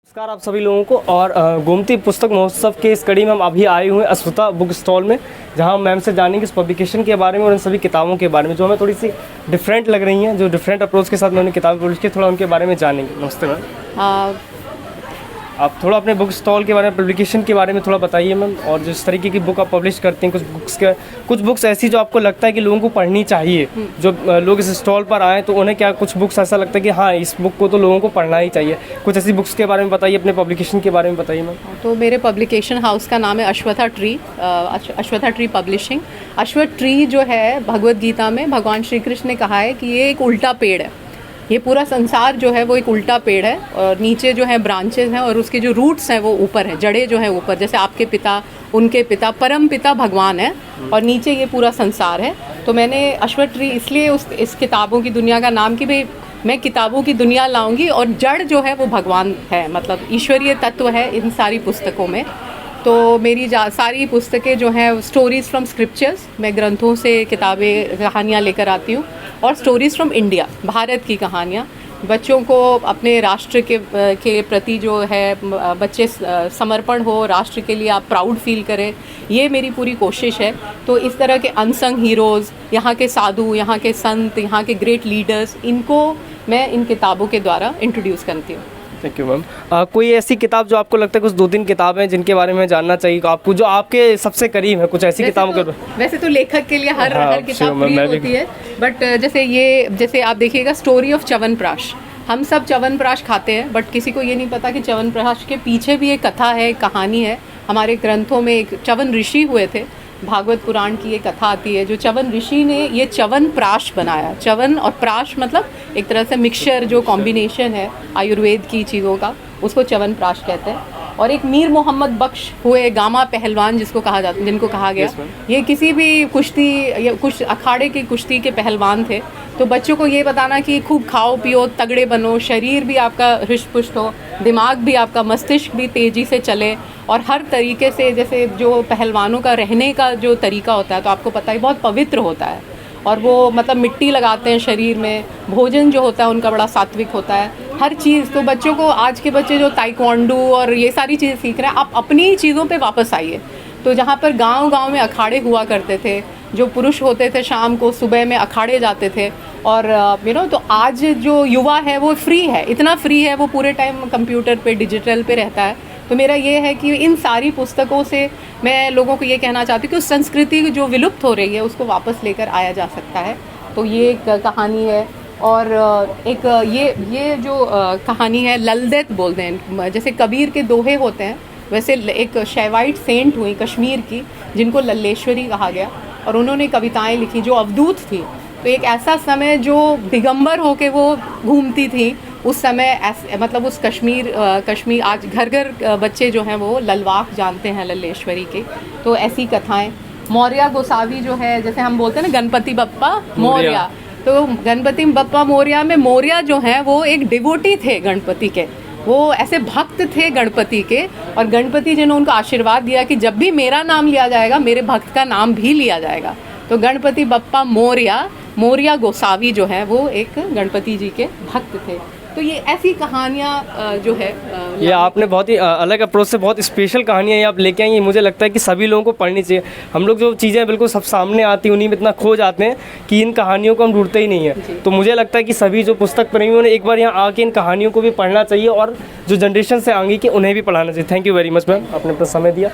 नमस्कार आप सभी लोगों को। और गोमती पुस्तक महोत्सव के इस कड़ी में हम अभी आए हुए हैं अश्वथा बुक स्टॉल में, जहां हम मैम से जानेंगे इस पब्लिकेशन के बारे में और इन सभी किताबों के बारे में जो हमें थोड़ी सी डिफरेंट लग रही हैं, जो डिफरेंट अप्रोच के साथ मैंने किताबें पब्लिश की, थोड़ा उनके बारे में जानेंगे। नमस्ते मैम। आप थोड़ा अपने बुक स्टॉल के बारे में, पब्लिकेशन के बारे में थोड़ा बताइए मैम, और जिस तरीके की बुक आप पब्लिश करते हैं, कुछ बुक्स ऐसी जो आपको लगता है कि लोगों को पढ़नी चाहिए, जो लोग इस स्टॉल पर आए तो उन्हें क्या कुछ बुक्स ऐसा लगता है कि हाँ इस बुक को तो लोगों को पढ़ना ही चाहिए, कुछ ऐसी बुक्स के बारे में बताइए, अपने पब्लिकेशन के बारे में बताइए मैम। तो मेरे पब्लिकेशन हाउस का नाम है Ashwatha tree publishing. Ashwath tree जो है भगवत गीता में भगवान श्री कृष्ण ने कहा है कि ये एक उल्टा पेड़ है, ये पूरा संसार जो है वो एक उल्टा पेड़ है और नीचे जो है ब्रांचेस हैं और उसके जो रूट्स हैं वो ऊपर है, जड़ें जो है ऊपर, जैसे आपके पिता, उनके पिता, परम पिता भगवान है और नीचे ये पूरा संसार है। तो मैंने अश्वथ ट्री इसलिए इस किताबों की दुनिया का नाम कि भाई मैं किताबों की दुनिया लाऊंगी और जड़ जो है वो भगवान है, मतलब ईश्वरीय तत्व है इन सारी पुस्तकों में। तो मेरी सारी पुस्तकें जो हैं स्टोरीज़ फ्रॉम स्क्रिप्चर्स, मैं ग्रंथों से किताबें कहानियाँ लेकर आती हूँ, और स्टोरीज़ फ्रॉम इंडिया, भारत की कहानियाँ। बच्चों को अपने राष्ट्र के प्रति जो है बच्चे समर्पण हो, राष्ट्र के लिए आप प्राउड फील करें, ये मेरी पूरी कोशिश है। तो इस तरह के अनसंग हीरोज़, यहाँ के साधु, यहाँ के संत, यहाँ के ग्रेट लीडर्स, इनको मैं इन किताबों के द्वारा इंट्रोड्यूस करती हूँ। Thank you ma'am. कोई ऐसी किताब जो आपको लगता है, कुछ 2-3 किताबें हैं जिनके बारे में जानना चाहिए आपको, जो आपके सबसे करीब है, कुछ ऐसी किताबों के? वैसे तो लेखक के लिए हर किताब प्रिय होती है, बट जैसे आप देखिएगा स्टोरी ऑफ च्यवनप्राश, हम सब च्यवनप्राश खाते हैं बट किसी को ये नहीं पता कि च्यवनप्राश के पीछे भी एक कथा है, एक कहानी है। हमारे ग्रंथों में एक च्यवन ऋषि हुए थे, भागवत पुराण की ये कथा आती है, जो च्यवन ऋषि ने ये च्यवनप्राश बनाया। च्यवन और प्राश मतलब एक तरह से मिक्सचर, जो कॉम्बिनेशन है आयुर्वेद की चीज़ों का, उसको च्यवनप्राश कहते हैं। और एक मीर मोहम्मद बख्श हुए, गामा पहलवान जिनको कहा गया, ये किसी भी कुश्ती या कुछ अखाड़े की कुश्ती के पहलवान थे। तो बच्चों को ये बताना कि खूब खाओ पियो, तगड़े बनो, शरीर भी आपका हृष्ट पुष्ट हो, दिमाग भी आपका, मस्तिष्क भी तेज़ी से चले, और हर तरीके से, जैसे जो पहलवानों का रहने का जो तरीका होता है तो आपको पता है बहुत पवित्र होता है, और वो मतलब मिट्टी लगाते हैं शरीर में, भोजन जो होता है उनका बड़ा सात्विक होता है, हर चीज़। तो बच्चों को, आज के बच्चे जो ताइक्वांडो और ये सारी चीज़ सीख रहे हैं, आप अपनी चीज़ों पे वापस आइए। तो जहाँ पर गांव-गांव में अखाड़े हुआ करते थे, जो पुरुष होते थे शाम को सुबह में अखाड़े जाते थे, और तो आज जो युवा है वो फ्री है, इतना फ्री है, वो पूरे टाइम कंप्यूटर पे, डिजिटल पे रहता है। तो मेरा ये है कि इन सारी पुस्तकों से मैं लोगों को ये कहना चाहती हूँ कि उस संस्कृति जो विलुप्त हो रही है उसको वापस लेकर आया जा सकता है। तो ये एक कहानी है, और एक ये जो कहानी है, ललदेत बोलते हैं, जैसे कबीर के दोहे होते हैं, वैसे एक शैवाइट सेंट हुई कश्मीर की जिनको लल्लेश्वरी कहा गया, और उन्होंने कविताएं लिखी जो अवधूत थी। तो एक ऐसा समय जो दिगंबर होके वो घूमती थी, उस समय मतलब उस कश्मीर आज घर घर बच्चे जो हैं वो ललवाक जानते हैं लल्लेश्वरी के। तो ऐसी कथाएं, मौर्य गोसावी जो है, जैसे हम बोलते हैं ना गणपति बप्पा मौर्य, तो गणपति बप्पा मौर्य में मौर्य जो है वो एक डिवोटी थे गणपति के, वो ऐसे भक्त थे गणपति के, और गणपति जी ने उनको आशीर्वाद दिया कि जब भी मेरा नाम लिया जाएगा मेरे भक्त का नाम भी लिया जाएगा। तो गणपति बप्पा मौर्य गोसावी जो है वो एक गणपति जी के भक्त थे। तो ये ऐसी कहानियाँ जो है, ये आपने बहुत ही अलग अप्रोच से बहुत स्पेशल कहानियाँ ये आप लेके आई हैं। मुझे लगता है कि सभी लोगों को पढ़नी चाहिए। हम लोग जो चीज़ें बिल्कुल सब सामने आती हैं उन्हीं में इतना खो जाते हैं कि इन कहानियों को हम ढूंढते ही नहीं है। तो मुझे लगता है कि सभी जो पुस्तक प्रेमियों ने एक बार यहाँ आके इन कहानियों को भी पढ़ना चाहिए, और जो जनरेशन से आगे की उन्हें भी पढ़ाना चाहिए। Thank you very much ma'am, आपने अपना समय दिया।